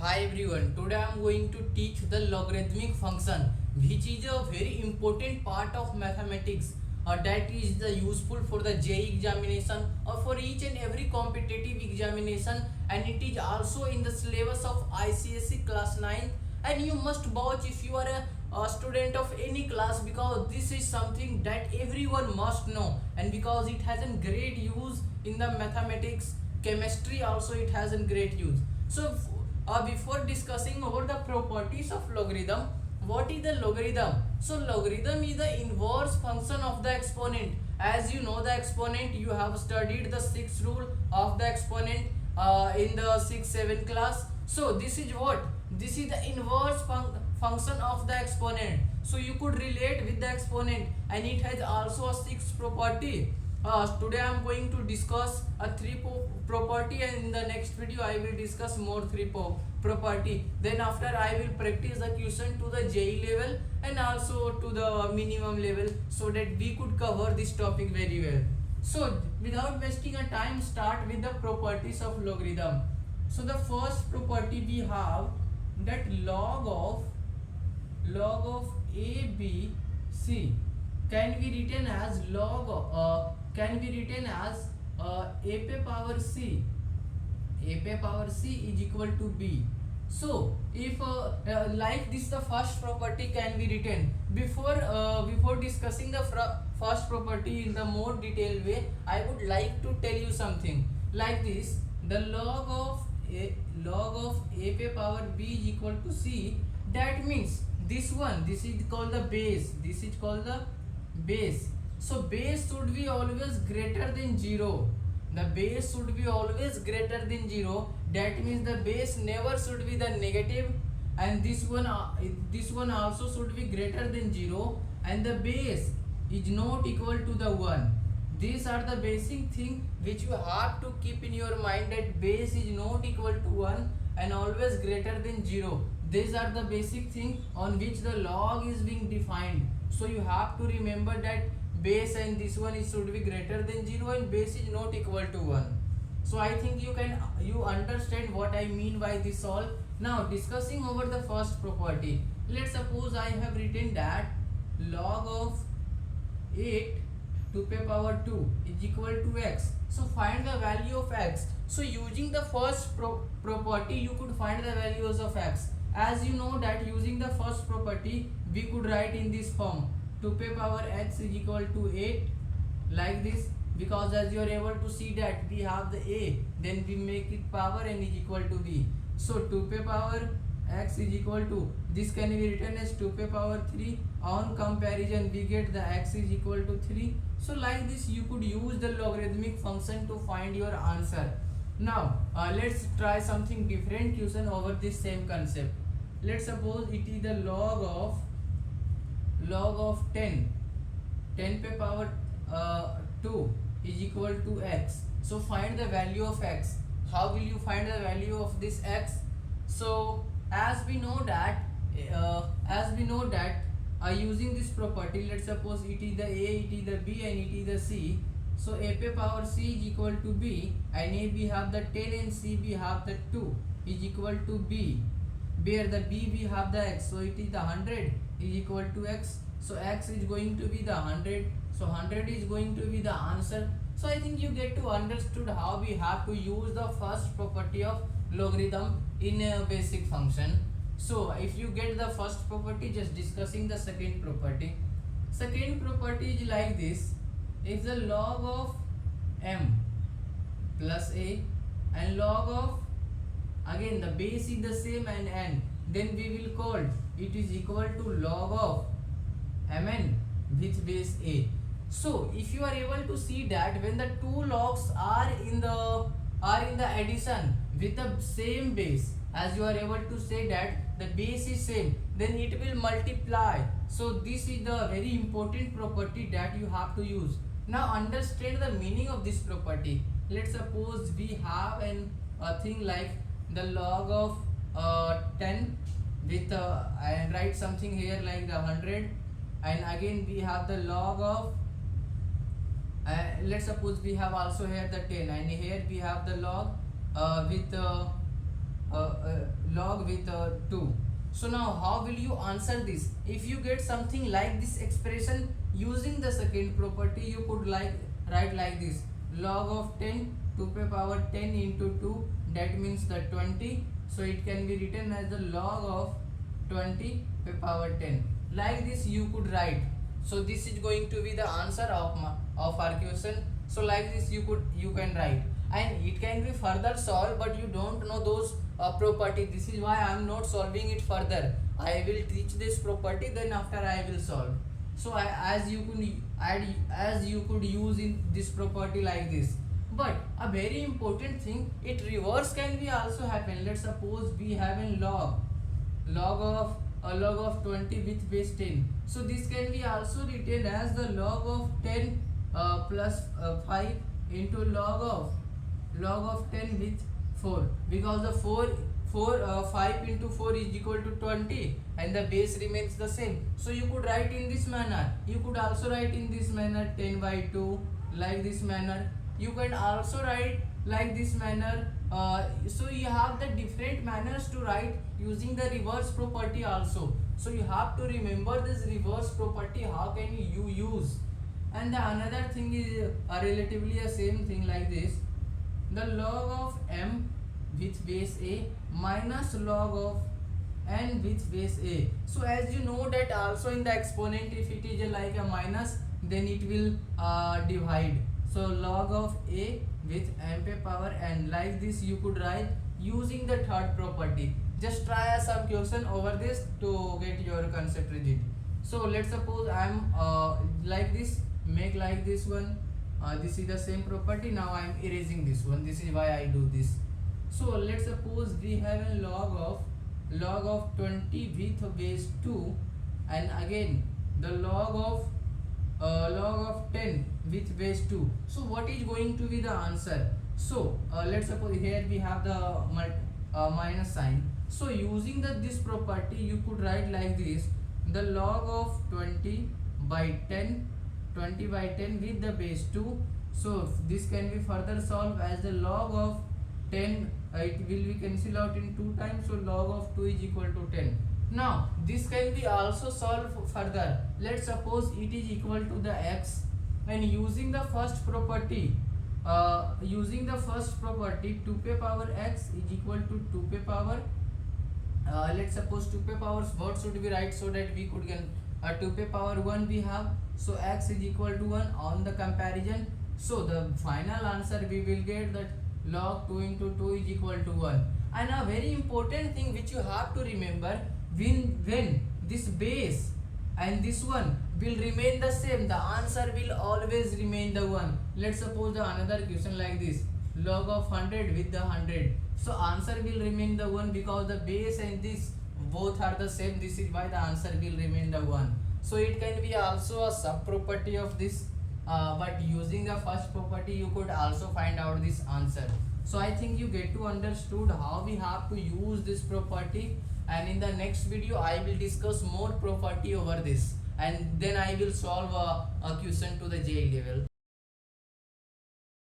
Hi everyone, today I am going to teach the logarithmic function, which is a very important part of mathematics that is the useful for the JEE examination or for each and every competitive examination, and it is also in the syllabus of ICSE class 9, and you must watch if you are a student of any class, because this is something that everyone must know, and because it has a great use in the mathematics, chemistry also it has a great use. So before discussing over the properties of logarithm, what is the logarithm? So logarithm is the inverse function of the exponent. As you know the exponent, you have studied the sixth rule of the exponent in the 6-7 class. So this is what? This is the inverse function of the exponent. So you could relate with the exponent, and it has also a sixth property. Today I am going to discuss a property, and in the next video I will discuss more property. Then after I will practice the question to the JEE level and also to the minimum level, so that we could cover this topic very well. So without wasting a time, start with the properties of logarithm. So the first property we have that log of ABC can be written as a power c is equal to b. So if like this, the first property can be written. Before discussing the first property in the more detailed way, I would like to tell you something like this: the log of a power b is equal to c. That means this is called the base. This is called the base. So base should be always greater than 0. The base should be always greater than 0. That means the base never should be the negative, and this one also should be greater than 0, and the base is not equal to the 1. These are the basic thing which you have to keep in your mind, that base is not equal to 1 and always greater than 0. These are the basic thing on which the log is being defined. So you have to remember that base and this one should be greater than 0 and base is not equal to 1. So I think you understand what I mean by this all. Now discussing over the first property, let's suppose I have written that log of 8 to the power 2 is equal to x. So find the value of x. So using the first property, you could find the values of x. As you know that using the first property, we could write in this form: 2 to the power x is equal to 8, like this, because as you are able to see that we have the a, then we make it power and is equal to b. So 2 to the power x is equal to, this can be written as 2 to the power 3. On comparison, we get the x is equal to 3. So like this, you could use the logarithmic function to find your answer. Now let's try something different question over this same concept. Let's suppose it is the log of 10 to the power 2 is equal to x. So find the value of x. How will you find the value of this x? So as we know that using this property, let's suppose it is the a, it is the b, and it is the c. So a to the power c is equal to b, and a we have the 10 and c we have the 2 is equal to b, where the b we have the x. So it is the 100 is equal to x. So x is going to be the 100. So 100 is going to be the answer. So I think you get to understood how we have to use the first property of logarithm in a basic function. So if you get the first property, just discussing the second property. Second property is like this: if the log of m plus a and log of, again the base is the same and n, then we will call it is equal to log of mn with base a. So if you are able to see that when the two logs are in the addition with the same base, as you are able to say that the base is same, then it will multiply. So this is the very important property that you have to use. Now understand the meaning of this property. Let's suppose we have a thing like the log of 10 with and write something here like the 100, and again we have the log of let's suppose we have also here the 10, and here we have the log with log with 2. So now how will you answer this? If you get something like this expression using the second property, you could write like this: log of 10 to the power 10 into 2, that means the 20. So it can be written as the log of 20 to the power 10. Like this you could write. So this is going to be the answer of our question. So like this you can write, and it can be further solved, but you don't know those property. This is why I am not solving it further. I will teach this property, then after I will solve. So as you could use in this property like this. But a very important thing, it reverse can be also happen. Let's suppose we have a log of 20 with base 10. So this can be also written as the log of 10 plus 5 into log of 10 with 4, because the 5 into 4 is equal to 20 and the base remains the same. So you could write in this manner. You could also write in this manner 10 by 2, like this manner. You can also write like this manner. So you have the different manners to write using the reverse property also. So you have to remember this reverse property, how can you use. And the another thing is relatively the same thing like this: the log of m with base a minus log of n with base a. So as you know that also in the exponent, if it is like a minus, then it will divide. So log of a with m to power n, like this you could write using the third property. Just try some question over this to get your concept rigid. So let's suppose I am like this, make like this one. This is the same property. Now I am erasing this one. This is why I do this. So let's suppose we have a log of 20 with base 2, and again the log of 10 with base 2. So what is going to be the answer? So let's suppose here we have the minus sign. So using this property, you could write like this: the log of 20 by 10 with the base 2. So this can be further solved as the log of 10, it will be cancelled out in 2 times, so log of 2 is equal to 10. Now this can be also solved further. Let's suppose it is equal to the x, and using the first property, 2 to the power x is equal to 2 to the power, let's suppose 2 to the power, what should we write so that we could get 2 to the power 1 we have. So x is equal to 1 on the comparison. So the final answer we will get that log 2 into 2 is equal to 1. And a very important thing which you have to remember, when this base and this one will remain the same, the answer will always remain the 1. Let's suppose the another question like this: log of 100 with the 100. So answer will remain the 1 because the base and this both are the same. This is why the answer will remain the 1. So it can be also a sub property of this, but using the first property you could also find out this answer. So I think you get to understood how we have to use this property, and in the next video I will discuss more property over this, and then I will solve a question to the JEE level.